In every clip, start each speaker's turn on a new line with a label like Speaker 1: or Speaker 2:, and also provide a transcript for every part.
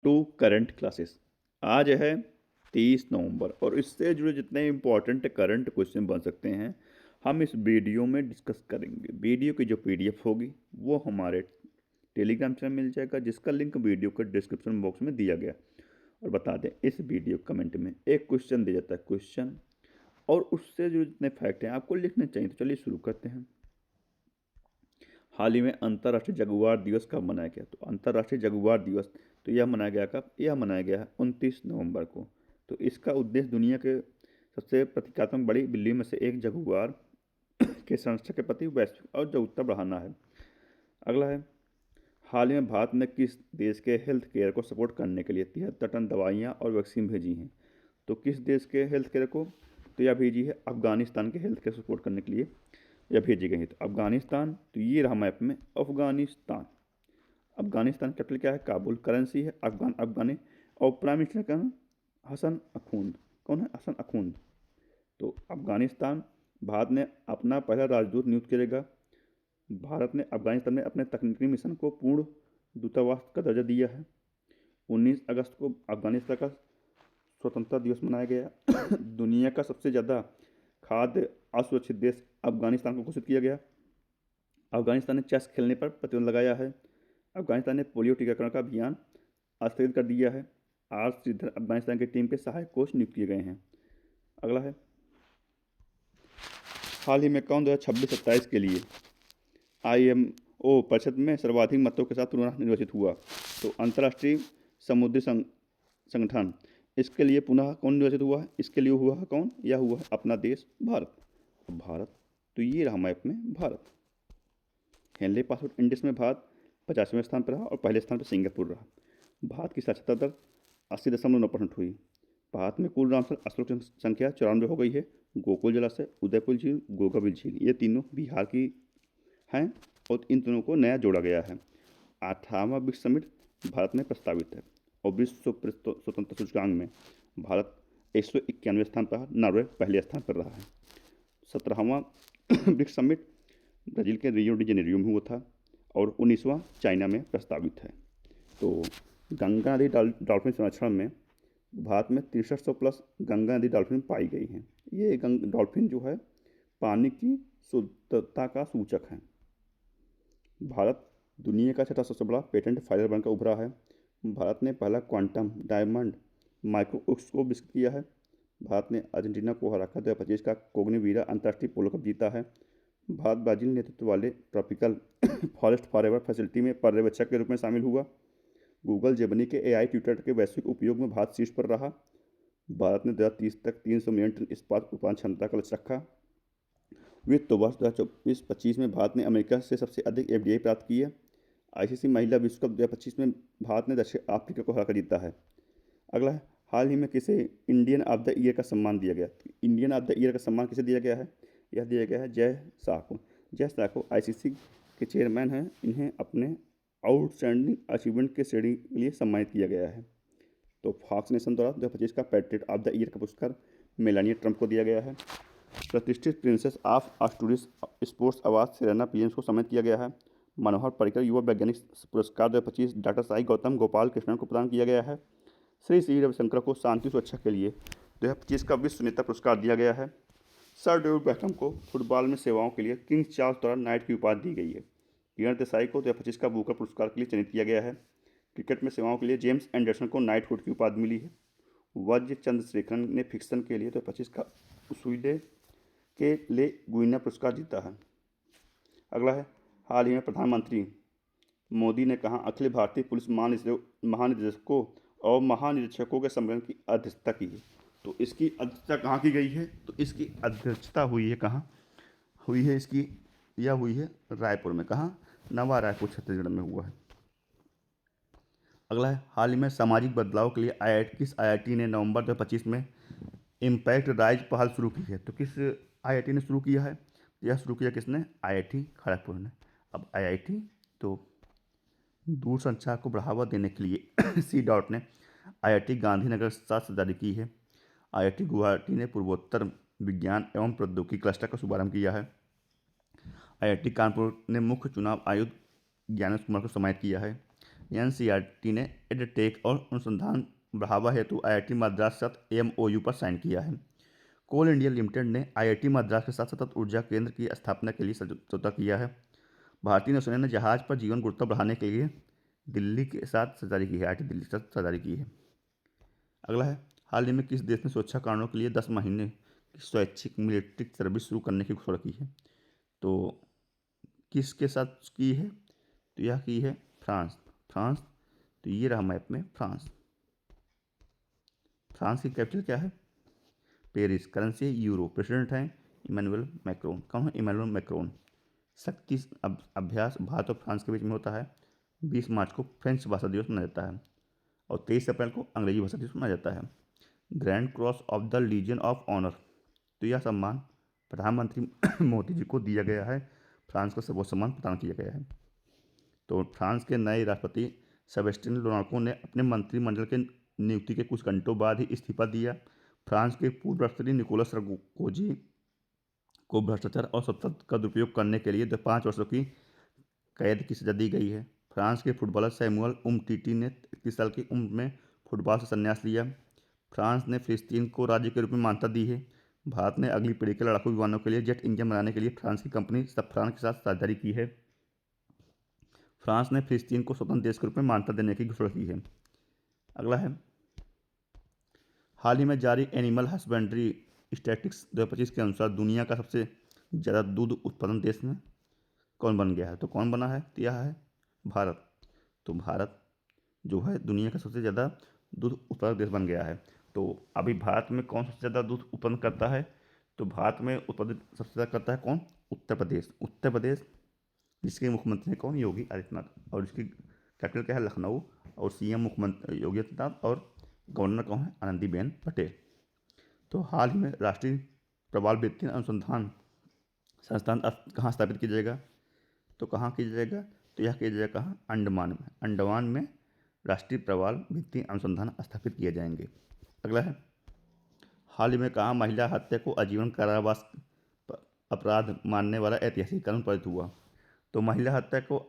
Speaker 1: To current classes. आज है 30 नवंबर और इससे जुड़े जितने इम्पोर्टेंट करंट क्वेश्चन बन सकते हैं हम इस वीडियो में डिस्कस करेंगे। वीडियो की जो पीडीएफ होगी वो हमारे टेलीग्राम चैनल मिल जाएगा, जिसका लिंक वीडियो के डिस्क्रिप्शन बॉक्स में दिया गया। और बता दें, इस वीडियो कमेंट में एक क्वेश्चन दिया जाता है, क्वेश्चन और उससे जो जितने फैक्ट हैं आपको लिखने चाहिए। तो चलिए शुरू करते हैं। हाल ही में अंतर्राष्ट्रीय जगुआर दिवस कब मनाया गया? तो अंतर्राष्ट्रीय जगुआर दिवस तो यह मनाया गया कब? यह मनाया गया है 29 नवंबर को। तो इसका उद्देश्य दुनिया के सबसे प्रतीकात्मक बड़ी बिल्लियों में से एक जगुआर के संरक्षण के प्रति वैश्विक और जागरूकता बढ़ाना है। अगला है, हाल ही में भारत ने किस देश के हेल्थ केयर को सपोर्ट करने के लिए 73 टन दवाइयाँ और वैक्सीन भेजी हैं? तो किस देश के हेल्थ केयर को? तो यह भेजी है अफगानिस्तान के हेल्थ केयर सपोर्ट करने के लिए यह भेजी गई है। तो अफगानिस्तान, तो ये रहा मैप में अफगानिस्तान। अफगानिस्तान कैपिटल क्या है? काबुल। करेंसी है अफगानी। और प्राइम मिनिस्टर का नाम हसन अखुंद। कौन है? हसन अखुंद। तो अफगानिस्तान, भारत ने अपना पहला राजदूत नियुक्त करेगा। भारत ने अफगानिस्तान में अपने तकनीकी मिशन को पूर्ण दूतावास का दर्जा दिया है। 19 अगस्त को अफगानिस्तान का स्वतंत्रता दिवस मनाया गया। दुनिया का सबसे ज़्यादा खाद्य असुरक्षित देश अफगानिस्तान को घोषित किया गया। अफगानिस्तान ने चेस खेलने पर प्रतिबंध लगाया है। अफगानिस्तान ने पोलियो टीकाकरण का अभियान स्थगित कर दिया है। आर श्रीधर अफगानिस्तान की टीम के सहायक कोच नियुक्त किए गए हैं। अगला है, हाल ही में कौन 2026-27 के लिए IMO परिषद में सर्वाधिक मतों के साथ पुनः निर्वाचित हुआ? तो अंतर्राष्ट्रीय समुद्री संगठन, इसके लिए पुनः कौन निर्वाचित हुआ है? इसके लिए हुआ है कौन? यह हुआ है अपना देश भारत। भारत, तो ये रहा मैप में भारत। हेनले पासपोर्ट इंडेक्स में भारत 50वें स्थान पर रहा और पहले स्थान पर सिंगापुर रहा। भारत की साक्षरता दर 80.9% हुई। भारत में कुल रामसर स्थलों की संख्या 94 हो गई है। गोकुल जलाशय, उदयपुर झील, गोगाबिल झील, ये तीनों बिहार की हैं और इन तीनों को नया जोड़ा गया है। 18वां विश्व समिट भारत में प्रस्तावित है। और विश्व स्वतंत्रता सूचकांक में भारत 191वें स्थान पर, नॉर्वे पहले स्थान पर रहा है। 17वां ब्रिक्स समिट ब्राज़ील के रियो डी जेनेरियो में हुआ था और 19वां चाइना में प्रस्तावित है। तो गंगा नदी डॉल्फिन संरक्षण में भारत में 6300 प्लस गंगा नदी डॉल्फिन पाई गई हैं। ये डॉल्फिन जो है पानी की शुद्धता का सूचक है। भारत दुनिया का छठा सबसे बड़ा पेटेंट फाइलर बनकर उभरा है। भारत ने पहला क्वांटम डायमंड माइक्रोस्कोप विकसित किया है। भारत ने अर्जेंटीना को हराकर 2025 का कोग्निवीरा अंतर्राष्ट्रीय पोलो कप जीता है। भारत ब्राज़ील नेतृत्व वाले ट्रॉपिकल फॉरेस्ट फॉरएवर फैसिलिटी में पर्यवेक्षक के रूप में शामिल हुआ। गूगल जेमिनी के AI ट्विटर के वैश्विक उपयोग में भारत शीर्ष पर रहा। भारत ने 2030 तक 300 मिलियन टन इस्पात उत्पादन क्षमता का लक्ष्य रखा। वित्त वर्ष 2024-25 में भारत ने अमेरिका से सबसे अधिक FDI प्राप्त की है। ICC महिला विश्व कप 2025 में भारत ने दक्षिण अफ्रीका को हराकर जीता है। अगला है, हाल ही में किसे इंडियन ऑफ द ईयर का सम्मान दिया गया? इंडियन ऑफ द ईयर का सम्मान किसे दिया गया है? यह दिया गया है जय शाह को। जय शाह को ICC के चेयरमैन हैं। इन्हें अपने आउटस्टैंडिंग अचीवमेंट के श्रेणी के लिए सम्मानित किया गया है। तो फॉक्स नेशन द्वारा 2025 का पैट्रियट ऑफ द ईयर का पुरस्कार मेलानिया ट्रंप को दिया गया है। प्रतिष्ठित Princess of Asturias sports award Serena Williams को सम्मानित किया गया है। मनोहर पर्रिकर युवा वैज्ञानिक पुरस्कार 2025 डॉक्टर साई गौतम गोपाल कृष्णन को प्रदान किया गया है। श्री श्री रविशंकर को शांति सुरक्षा के लिए 2025 का विश्व नेता पुरस्कार दिया गया है। सर डेविड बैकहम को फुटबॉल में सेवाओं के लिए किंग चार्ल्स द्वारा नाइट की उपाधि दी गई है। किरण देसाई को 2025 का बूकर पुरस्कार के लिए चयनित किया गया है। क्रिकेट में सेवाओं के लिए जेम्स एंडरसन को नाइटहुड की उपाधि मिली है। वज्र चंद्रशेखरन ने फिक्शन के लिए 2025 का उसूले के लिए गुइना पुरस्कार जीता है। अगला है, हाल ही में प्रधानमंत्री मोदी ने कहा अखिल भारतीय पुलिस महानिदेशकों और महानिरीक्षकों के सम्मेलन की अध्यक्षता की है। तो इसकी अध्यक्षता कहाँ की गई है? तो इसकी अध्यक्षता हुई है कहाँ हुई है? इसकी यह हुई है रायपुर में। कहाँ? नवा रायपुर छत्तीसगढ़ में हुआ है। अगला है, हाल ही में सामाजिक बदलाव के लिए किस IIT ने नवंबर 2025 में इम्पैक्ट राइज पहल शुरू की है? तो किस IIT ने शुरू किया है? यह शुरू किया किसने? IIT खड़गपुर ने। अब IIT तो दूरसंचार को बढ़ावा देने के लिए C ने IIT गांधीनगर के साथ साझेदारी की है। IIT गुवाहाटी ने पूर्वोत्तर विज्ञान एवं प्रौद्योगिकी क्लस्टर का शुभारंभ किया है। IIT कानपुर ने मुख्य चुनाव आयुक्त ज्ञानेश कुमार को सम्मानित किया है। एनसीईआरटी ने एडटेक और अनुसंधान बढ़ावा हेतु आईआईटी मद्रास के साथ एमओयू पर साइन किया है। कोल इंडिया लिमिटेड ने आईआईटी मद्रास के साथ सतत ऊर्जा केंद्र की स्थापना के लिए समझौता किया है। भारतीय नौसेना ने जहाज पर जीवन गुणवत्ता बढ़ाने के लिए दिल्ली के साथ साझेदारी की है, आईआईटी दिल्ली के साथ साझेदारी की है। अगला है, हाल ही में किस देश ने सुरक्षा कारणों के लिए 10 महीने की स्वैच्छिक मिलिट्री सर्विस शुरू करने की घोषणा की है? तो किसके साथ की है? तो यह की है फ्रांस। फ्रांस, तो ये रहा मैप में फ्रांस। फ्रांस की कैपिटल क्या है? पेरिस। करेंसी है यूरो। प्रेसिडेंट हैं इमैनुअल मैक्रोन। कौन है? Emmanuel Macron. शक्ति अभ्यास भारत और फ्रांस के बीच में होता है। 20 मार्च को फ्रेंच भाषा दिवस मनाया जाता है और 23 अप्रैल को अंग्रेजी भाषा दिवस मनाया जाता है। Grand cross of the legion of honour, तो यह सम्मान प्रधानमंत्री मोदी जी को दिया गया है। फ्रांस को सर्वोच्च सम्मान प्रदान किया गया है। तो फ्रांस के नए राष्ट्रपति सेबेस्टियन लोनार्को ने अपने मंत्रिमंडल के नियुक्ति के कुछ घंटों बाद ही इस्तीफा दिया। फ्रांस के पूर्व राष्ट्रपति निकोलस सरकोजी को भ्रष्टाचार और सत्ता का दुरुपयोग करने के लिए 5 वर्षों की कैद की सजा दी गई है। फ्रांस के फुटबॉलर सैमुअल उमटीटी ने 31 साल की उम्र में फुटबॉल से संन्यास लिया। फ्रांस ने फिलिस्तीन को राज्य के रूप में मान्यता दी है। भारत ने अगली पीढ़ी के लड़ाकू विमानों के लिए जेट इंजन बनाने के लिए फ्रांस की कंपनी सफ्रान के साथ साझेदारी की है। फ्रांस ने फिलिस्तीन को स्वतंत्र देश के रूप में मान्यता देने की घोषणा की है। अगला है, हाल ही में जारी एनिमल हस्बेंड्री स्टैटिस्टिक्स 2025 के अनुसार दुनिया का सबसे ज़्यादा दूध उत्पादन देश में कौन बन गया है? तो कौन बना है? तो यह है भारत। तो भारत जो है दुनिया का सबसे ज़्यादा दूध उत्पादक देश बन गया है। तो अभी भारत में कौन सबसे ज़्यादा दूध उत्पन्न करता है? तो भारत में उत्पादित सबसे ज़्यादा करता है कौन? उत्तर प्रदेश। उत्तर प्रदेश, जिसके मुख्यमंत्री हैं कौन? योगी आदित्यनाथ। और इसकी कैपिटल क्या है? लखनऊ। और सीएम मुख्यमंत्री योगी आदित्यनाथ और गवर्नर कौन है? आनंदीबेन पटेल। तो हाल ही में राष्ट्रीय प्रवाल वित्तीय अनुसंधान संस्थान कहाँ स्थापित किया जाएगा? तो कहाँ किया जाएगा? तो यह किया जाएगा कहाँ? अंडमान में। अंडमान में राष्ट्रीय प्रवाल वित्तीय अनुसंधान स्थापित किए जाएंगे। अगला है, हाल ही में कहाँ महिला हत्या को आजीवन कारावास अपराध मानने वाला ऐतिहासिक कानून पारित हुआ? तो महिला हत्या को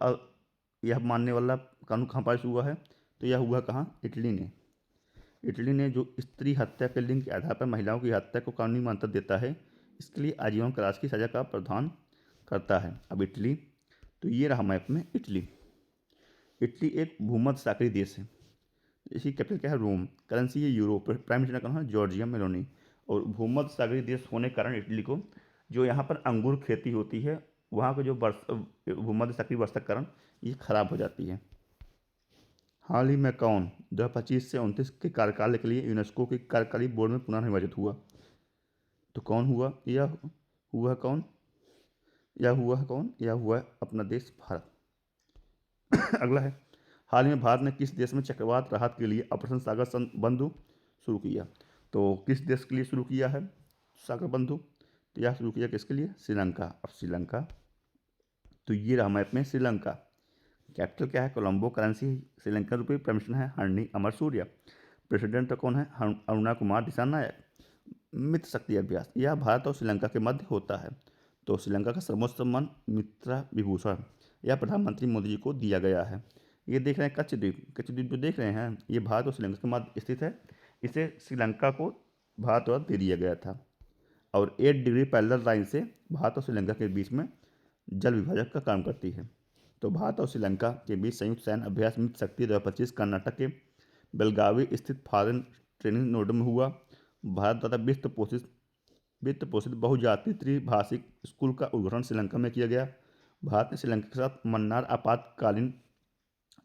Speaker 1: यह मानने वाला कानून कहाँ पारित हुआ है? तो यह हुआ कहाँ? इटली ने। इटली ने जो स्त्री हत्या के लिंग के आधार पर महिलाओं की हत्या को कानूनी मान्यता देता है, इसके लिए आजीवन कारावास की सजा का प्रावधान करता है। अब इटली, तो ये रहा मैप में इटली। इटली एक भूमध्य सागरीय देश है। इसकी कैपिटल क्या है? रोम। करेंसी है यूरो। प्राइम मिनिस्टर कौन है? Giorgia Meloni. और भूमध्य सागरीय देश होने के कारण इटली को जो यहाँ पर अंगूर खेती होती है, वहाँ को जो भूमध्य सागरीय वर्षा के कारण ये खराब हो जाती है। हाल ही में कौन 2025 से 29 के कार्यकाल के लिए यूनेस्को के कार्यकारी बोर्ड में पुनर्निर्वाचित हुआ? तो कौन हुआ? यह हुआ कौन? यह हुआ कौन? यह हुआ अपना देश भारत। अगला है, हाल ही में भारत ने किस देश में चक्रवात राहत के लिए ऑपरेशन सागर बंधु शुरू किया? तो किस देश के लिए शुरू किया है सागर बंधु? तो यह शुरू किया किसके लिए? श्रीलंका। अब श्रीलंका, तो ये रहा मैप में श्रीलंका। कैपिटल क्या है? कोलंबो। करेंसी श्रीलंकन रुपये। प्राइम मिनिस्टर है हरनी अमर सूर्य। प्रेसिडेंट कौन है? अरुणा कुमार दिसानायक। मित्र शक्ति अभ्यास यह भारत और श्रीलंका के मध्य होता है। तो श्रीलंका का सर्वोच्च सम्मान मित्रा विभूषण यह प्रधानमंत्री मोदी जी को दिया गया है। ये देख रहे हैं कच्छ द्वीप। कच्छ द्वीप जो देख रहे हैं, ये भारत और श्रीलंका के मध्य स्थित है। इसे श्रीलंका को भारत द्वारा दे दिया गया था और 8 डिग्री पैरेलल लाइन से भारत और श्रीलंका के बीच में जल विभाजक का काम करती है। तो भारत और श्रीलंका के बीच संयुक्त सैन्य अभ्यास मित्र शक्ति 2025 कर्नाटक के बेलगावी स्थित फॉरेन ट्रेनिंग नोड में हुआ। भारत द्वारा वित्त पोषित बहुजातीय त्रिभाषिक स्कूल का उद्घाटन श्रीलंका में किया गया। भारत ने श्रीलंका के साथ मन्नार आपातकालीन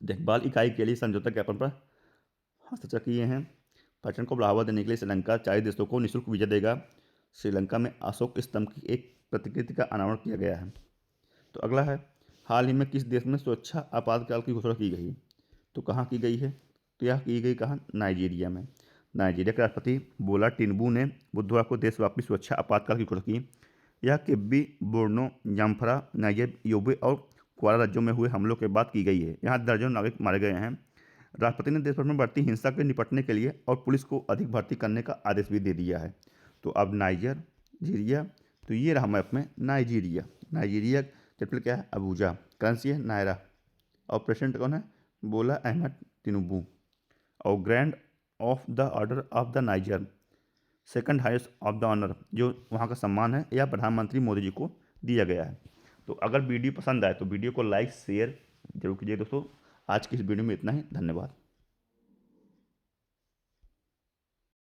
Speaker 1: देखभाल इकाई के लिए समझौता ज्ञापन पर हस्ताक्षर किए हैं। पर्यटन को बढ़ावा देने के लिए श्रीलंका 4 देशों को निःशुल्क वीजा देगा। श्रीलंका में अशोक स्तंभ की एक प्रतिकृति का अनावरण किया गया है। तो अगला है, हाल ही में किस देश में सुरक्षा आपातकाल की घोषणा की गई? तो कहाँ की गई है? तो यह की गई कहाँ? नाइजीरिया में। नाइजीरिया के राष्ट्रपति बोला टिनुबू ने बुधवार को देशव्यापी सुरक्षा आपातकाल की घोषणा की। यह केब्बी, बोर्नो, जाम्फरा, नाइजर, योबे और क्वारा राज्यों में हुए हमलों के बाद की गई है। यहाँ दर्जनों नागरिक मारे गए हैं। राष्ट्रपति ने देश भर में बढ़ती हिंसा के निपटने के लिए और पुलिस को अधिक भर्ती करने का आदेश भी दे दिया है। तो अब नाइजीरिया, तो ये रहा मैप में नाइजीरिया। नाइजीरिया कैपिटल क्या है? अबूजा। करेंसी है नायरा। और प्रेसिडेंट कौन है? बोला अहमद तिनुबू। और grand of the order of the Niger, second highest of the honour, जो वहाँ का सम्मान है, यह प्रधानमंत्री मोदी जी को दिया गया है। तो अगर वीडियो पसंद आए तो वीडियो को लाइक शेयर जरूर कीजिए दोस्तों। आज की इस वीडियो में इतना ही, धन्यवाद।